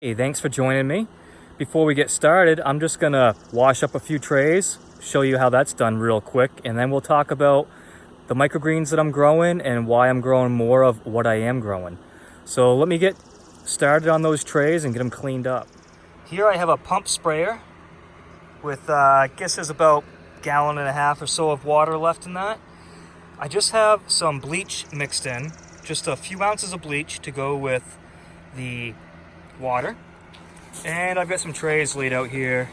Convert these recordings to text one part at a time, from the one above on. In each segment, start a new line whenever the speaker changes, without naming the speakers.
Hey, thanks for joining me. Before we get started, I'm just gonna wash up a few trays, show you how that's done real quick, and then we'll talk about the microgreens that I'm growing and why I'm growing more of what I am growing. So let me get started on those trays and get them cleaned up. Here I have a pump sprayer with, I guess there's about a gallon and a half or so of water left in that. I just have some bleach mixed in, just a few ounces of bleach to go with the water. And I've got some trays laid out here.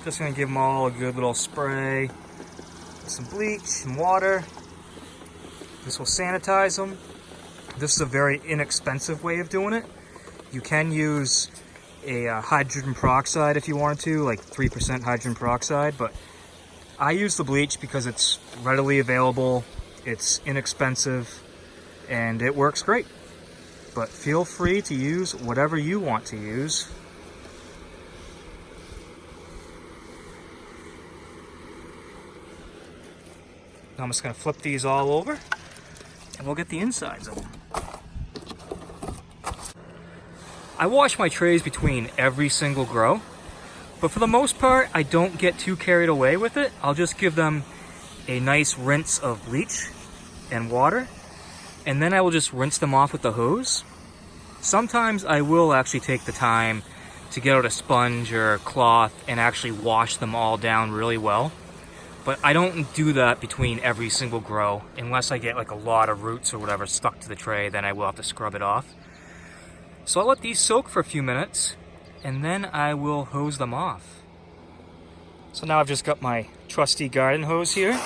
Just gonna give them all a good little spray. Some bleach, some water. This will sanitize them. This is a very inexpensive way of doing it. You can use a hydrogen peroxide if you wanted to, like 3% hydrogen peroxide, but I use the bleach because it's readily available, it's inexpensive, and it works great. But feel free to use whatever you want to use. I'm just going to flip these all over and we'll get the insides of them. I wash my trays between every single grow, but for the most part I don't get too carried away with it. I'll just give them a nice rinse of bleach and water, and then I will just rinse them off with the hose. Sometimes I will actually take the time to get out a sponge or a cloth and actually wash them all down really well. But I don't do that between every single grow unless I get like a lot of roots or whatever stuck to the tray, then I will have to scrub it off. So I'll let these soak for a few minutes and then I will hose them off. So now I've just got my trusty garden hose here.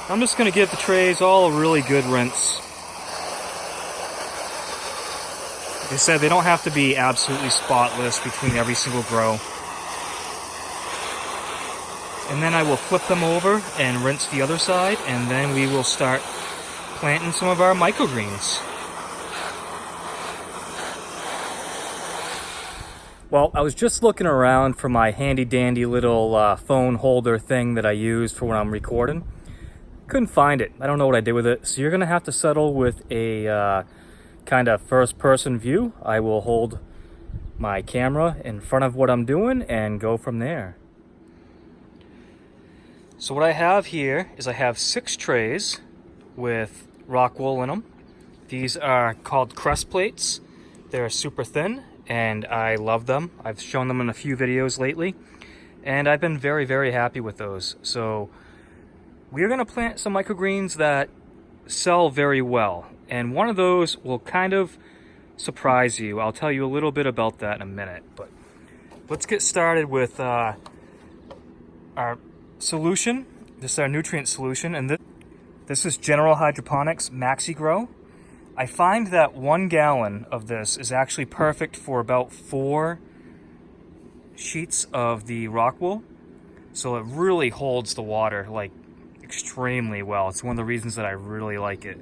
I'm just gonna give the trays all a really good rinse. Like I said, they don't have to be absolutely spotless between every single grow. And then I will flip them over and rinse the other side, and then we will start planting some of our microgreens. Well, I was just looking around for my handy dandy little phone holder thing that I use for when I'm recording. Couldn't find it. I don't know what I did with it. So you're gonna have to settle with a kind of first person view. I will hold my camera in front of what I'm doing and go from there. So what I have here is I have 6 trays with Rockwool in them. These are called crest plates. They're super thin and I love them. I've shown them in a few videos lately and I've been very, very happy with those. So we're gonna plant some microgreens that sell very well. And one of those will kind of surprise you. I'll tell you a little bit about that in a minute. But let's get started with our solution. This is our nutrient solution, and this is General Hydroponics Maxi Grow. I find that 1 gallon of this is actually perfect for about 4 sheets of the Rockwool. So it really holds the water like extremely well. It's one of the reasons that I really like it.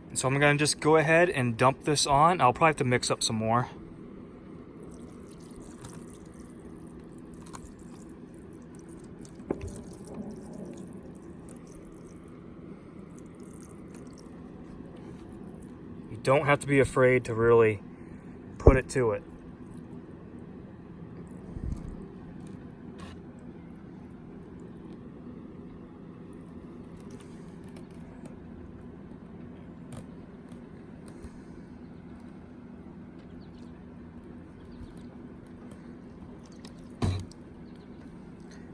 And so I'm gonna just go ahead and dump this on. I'll probably have to mix up some more. You don't have to be afraid to really put it to it.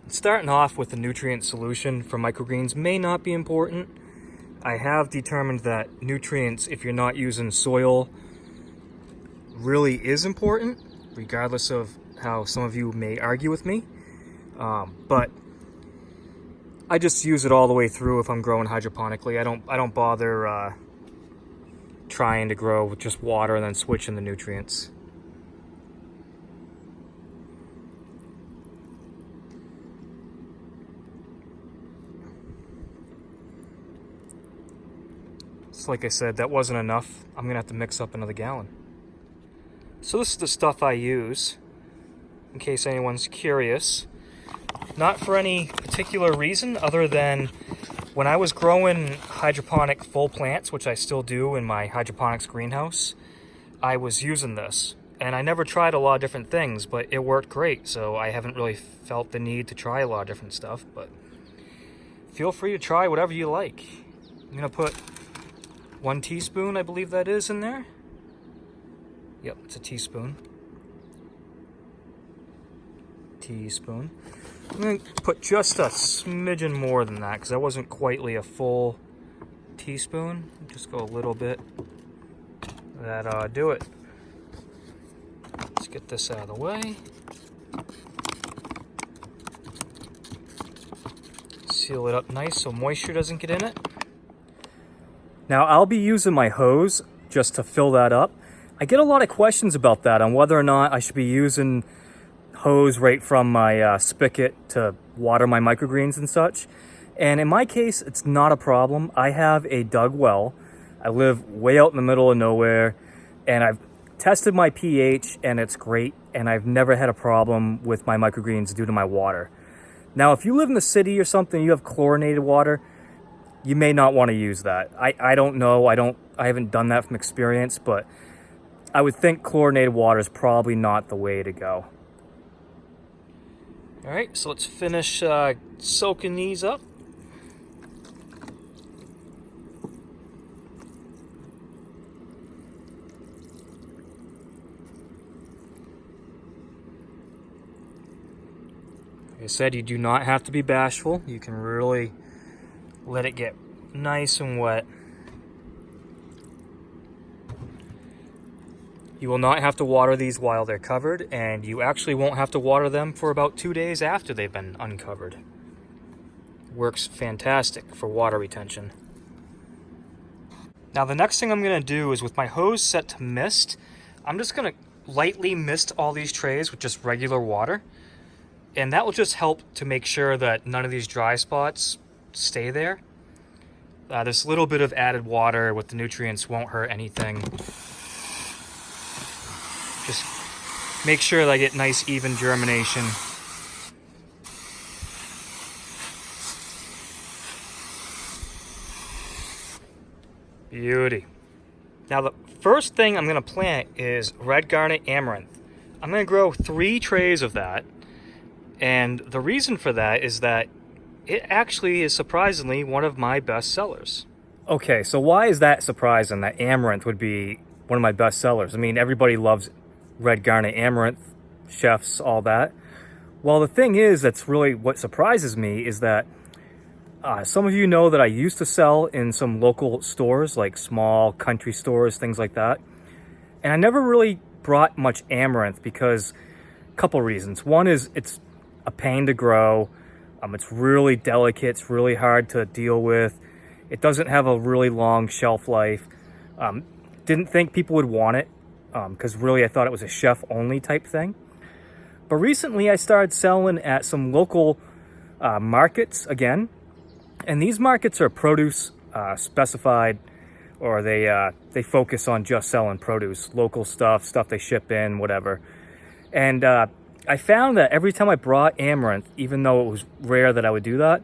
Starting off with the nutrient solution for microgreens may not be important. I have determined that nutrients, if you're not using soil, really is important, regardless of how some of you may argue with me. But I just use it all the way through if I'm growing hydroponically. I don't bother trying to grow with just water and then switching the nutrients. So like I said, that wasn't enough. I'm gonna have to mix up another gallon. So this is the stuff I use, in case anyone's curious. Not for any particular reason other than when I was growing hydroponic full plants, which I still do in my hydroponics greenhouse, I was using this And I never tried a lot of different things, but it worked great. So I haven't really felt the need to try a lot of different stuff, but feel free to try whatever you like. I'm gonna put 1 teaspoon, I believe that is, in there. Yep, it's a teaspoon. Teaspoon. I'm gonna put just a smidgen more than that because that wasn't quitely a full teaspoon. Just go a little bit. That'll do it. Let's get this out of the way. Seal it up nice so moisture doesn't get in it. Now I'll be using my hose just to fill that up. I get a lot of questions about that, on whether or not I should be using hose right from my spigot to water my microgreens and such. And in my case, it's not a problem. I have a dug well. I live way out in the middle of nowhere, and I've tested my pH and it's great, and I've never had a problem with my microgreens due to my water. Now, if you live in the city or something, you have chlorinated water, you may not want to use that. I don't know. I haven't done that from experience, but I would think chlorinated water is probably not the way to go. All right, so let's finish soaking these up. Like I said, you do not have to be bashful. You can really let it get nice and wet. You will not have to water these while they're covered, and you actually won't have to water them for about 2 days after they've been uncovered. Works fantastic for water retention. Now the next thing I'm going to do is, with my hose set to mist, I'm just going to lightly mist all these trays with just regular water, and that will just help to make sure that none of these dry spots stay there. This little bit of added water with the nutrients won't hurt anything. Just make sure that I get nice even germination. Beauty. Now the first thing I'm going to plant is red garnet amaranth. I'm going to grow 3 trays of that. And the reason for that is that it actually is surprisingly one of my best sellers. Okay, so why is that surprising that amaranth would be one of my best sellers? I mean, everybody loves red garnet amaranth, chefs, all that. Well, the thing is, that's really what surprises me, is that some of you know that I used to sell in some local stores, like small country stores, things like that. And I never really brought much amaranth because a couple reasons. One is it's a pain to grow. It's really delicate. It's really hard to deal with. It doesn't have a really long shelf life. Didn't think people would want it because really I thought it was a chef-only type thing. But recently I started selling at some local markets again. And these markets are produce specified, or they focus on just selling produce, local stuff they ship in, whatever. And I found that every time I brought amaranth, even though it was rare that I would do that,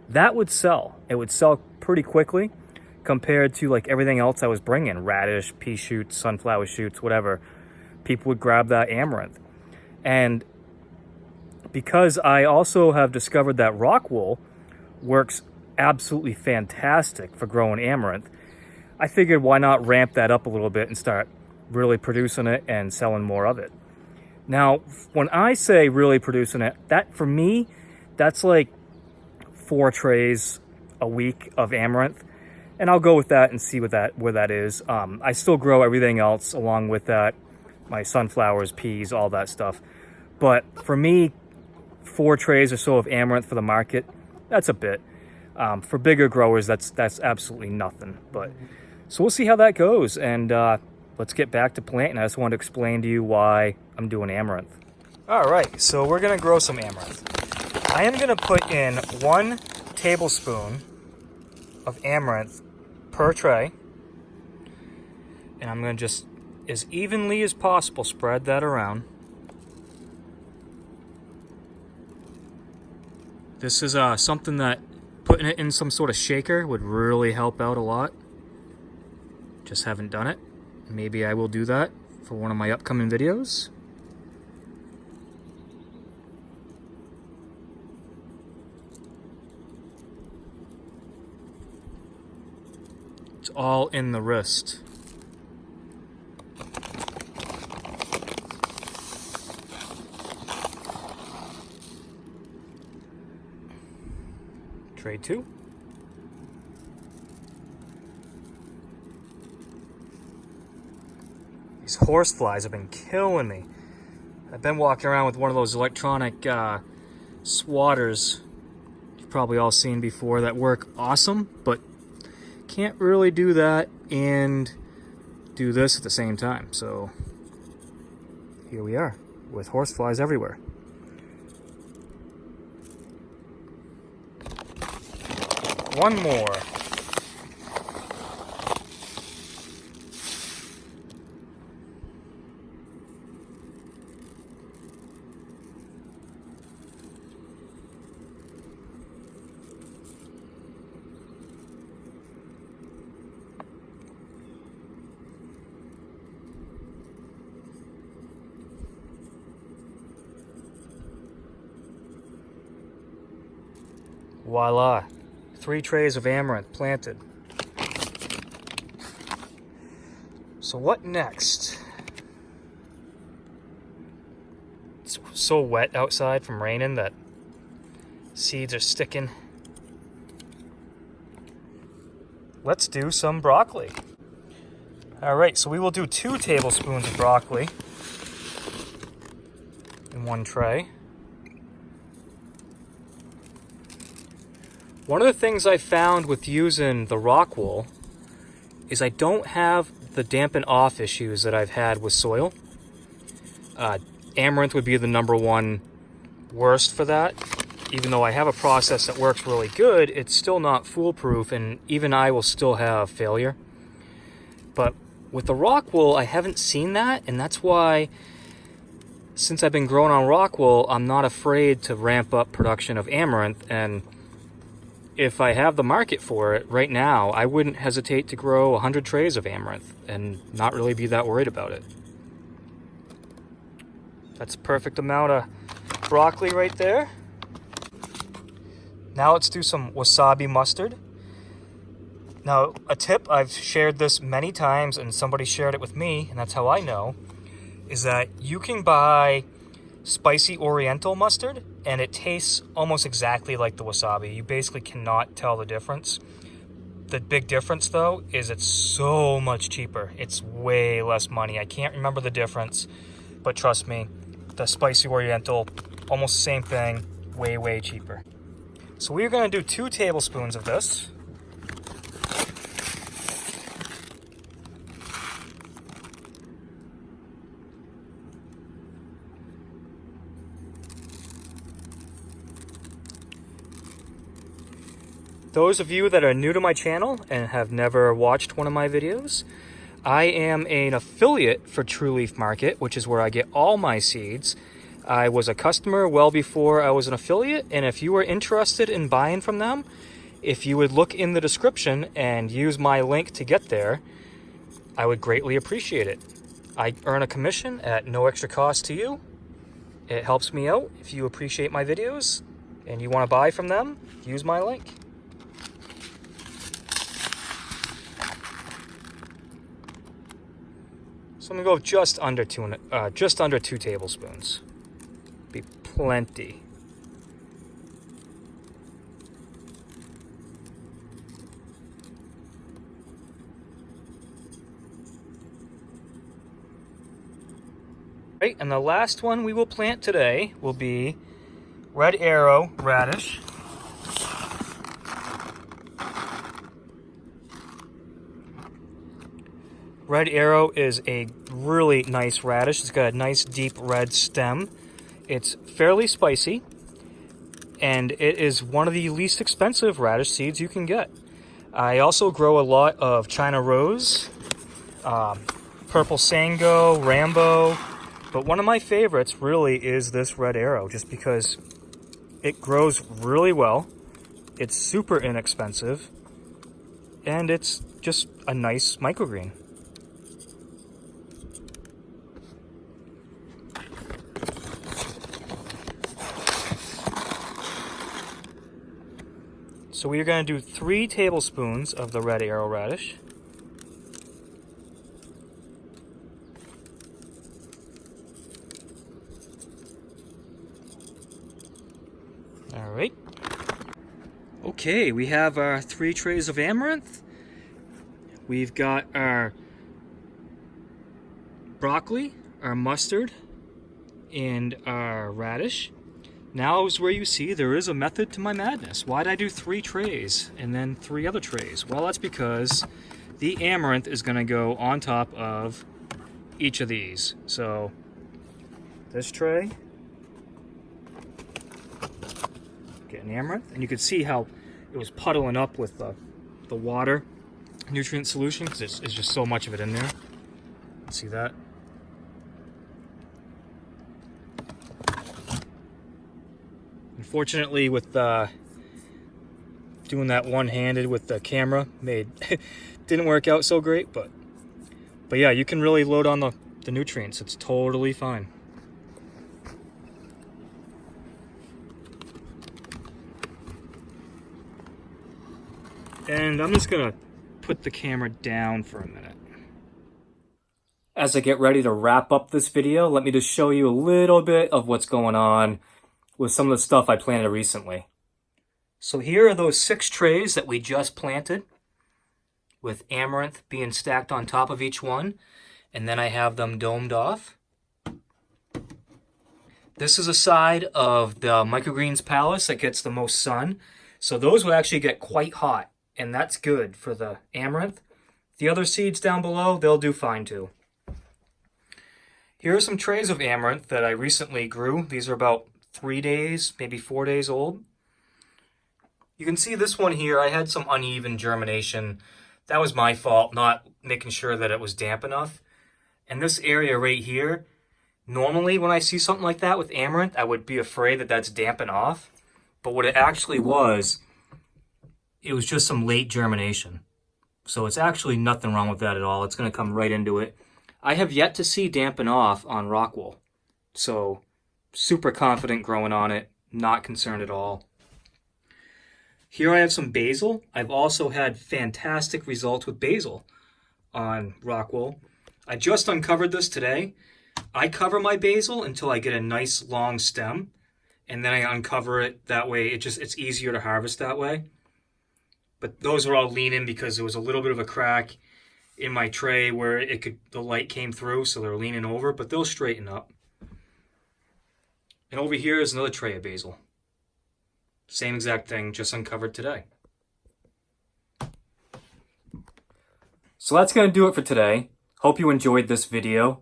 that would sell. It would sell pretty quickly compared to like everything else I was bringing, radish, pea shoots, sunflower shoots, whatever. People would grab that amaranth. And because I also have discovered that Rockwool works absolutely fantastic for growing amaranth, I figured why not ramp that up a little bit and start really producing it and selling more of it. Now, when I say really producing it, that for me, that's like 4 trays a week of amaranth. And I'll go with that and see where that is. I still grow everything else along with that, my sunflowers, peas, all that stuff. But for me, 4 trays or so of amaranth for the market, that's a bit. For bigger growers, that's absolutely nothing. But so we'll see how that goes, and let's get back to planting. I just wanted to explain to you why I'm doing amaranth. All right, so we're gonna grow some amaranth. I am gonna put in 1 tablespoon of amaranth per tray, and I'm gonna just, as evenly as possible, spread that around. This is something that putting it in some sort of shaker would really help out a lot. Just haven't done it. Maybe I will do that for one of my upcoming videos. It's all in the wrist. Tray 2. These horseflies have been killing me. I've been walking around with one of those electronic swatters you've probably all seen before that work awesome, but can't really do that and do this at the same time. So here we are with horseflies everywhere. One more. Voila, 3 trays of amaranth planted. So what next? It's so wet outside from raining that seeds are sticking. Let's do some broccoli. All right, so we will do 2 tablespoons of broccoli in 1 tray. One of the things I found with using the Rockwool is I don't have the dampen off issues that I've had with soil. Amaranth would be the #1 worst for that. Even though I have a process that works really good, it's still not foolproof, and even I will still have failure. But with the Rockwool, I haven't seen that, and that's why, since I've been growing on Rockwool, I'm not afraid to ramp up production of amaranth. And if I have the market for it right now, I wouldn't hesitate to grow 100 trays of amaranth and not really be that worried about it. That's a perfect amount of broccoli right there. Now let's do some wasabi mustard. Now, a tip, I've shared this many times and somebody shared it with me, and that's how I know, is that you can buy spicy oriental mustard and it tastes almost exactly like the wasabi. You basically cannot tell the difference. The big difference though is it's so much cheaper. It's way less money. I can't remember the difference, but trust me, the spicy oriental, almost the same thing, way, way cheaper. So we're gonna do 2 tablespoons of this. Those of you that are new to my channel and have never watched one of my videos, I am an affiliate for True Leaf Market, which is where I get all my seeds. I was a customer well before I was an affiliate, and if you are interested in buying from them, if you would look in the description and use my link to get there, I would greatly appreciate it. I earn a commission at no extra cost to you. It helps me out. If you appreciate my videos and you want to buy from them, use my link. So I'm gonna go just under 2 tablespoons. Be plenty. Right, and the last one we will plant today will be red arrow radish. Red arrow is a really nice radish. It's got a nice deep red stem. It's fairly spicy, and it is one of the least expensive radish seeds you can get. I also grow a lot of China Rose, Purple Sango, Rambo, but one of my favorites really is this red arrow, just because it grows really well, it's super inexpensive, and it's just a nice microgreen. So we're going to do 3 tablespoons of the red arrow radish. All right. Okay, we have our 3 trays of amaranth. We've got our broccoli, our mustard, and our radish. Now is where you see there is a method to my madness. Why'd I do 3 trays and then 3 other trays? Well, that's because the amaranth is going to go on top of each of these. So this tray, get an amaranth, and you can see how it was puddling up with the water nutrient solution because it's just so much of it in there. See that? Unfortunately, with doing that one-handed with the camera, didn't work out so great, but yeah, you can really load on the nutrients. It's totally fine. And I'm just gonna put the camera down for a minute. As I get ready to wrap up this video, let me just show you a little bit of what's going on with some of the stuff I planted recently. So here are those 6 trays that we just planted, with amaranth being stacked on top of each one, and then I have them domed off. This is a side of the Microgreens palace that gets the most sun, so those will actually get quite hot, and that's good for the amaranth. The other seeds down below, they'll do fine too. Here are some trays of amaranth that I recently grew. These are about 3 days, maybe 4 days old. You can see this one here, I had some uneven germination. That was my fault, not making sure that it was damp enough. And this area right here, normally when I see something like that with amaranth, I would be afraid that that's damping off. But what it actually was, it was just some late germination. So it's actually nothing wrong with that at all. It's going to come right into it. I have yet to see dampen off on Rockwool. So super confident growing on it, not concerned at all. Here I have some basil. I've also had fantastic results with basil on Rockwool. I just uncovered this today. I cover my basil until I get a nice long stem, and then I uncover it. That way it's easier to harvest that way. But those are all leaning because there was a little bit of a crack in my tray where the light came through, so they're leaning over, but they'll straighten up. And over here is another tray of basil. Same exact thing, just uncovered today. So that's going to do it for today. Hope you enjoyed this video.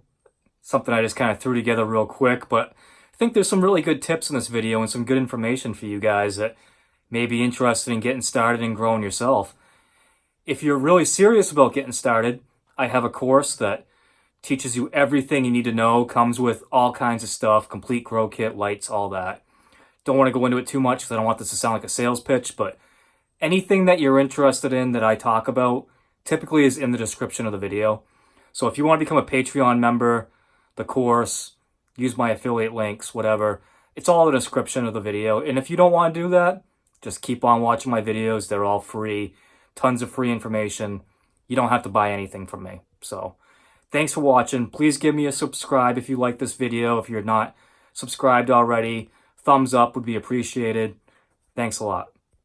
Something I just kind of threw together real quick, but I think there's some really good tips in this video and some good information for you guys that may be interested in getting started and growing yourself. If you're really serious about getting started, I have a course that teaches you everything you need to know, comes with all kinds of stuff, complete grow kit, lights, all that. Don't want to go into it too much because I don't want this to sound like a sales pitch, but anything that you're interested in that I talk about typically is in the description of the video. So if you want to become a Patreon member, the course, use my affiliate links, whatever, it's all in the description of the video. And if you don't want to do that, just keep on watching my videos. They're all free. Tons of free information. You don't have to buy anything from me. So thanks for watching. Please give me a subscribe if you like this video. If you're not subscribed already, thumbs up would be appreciated. Thanks a lot.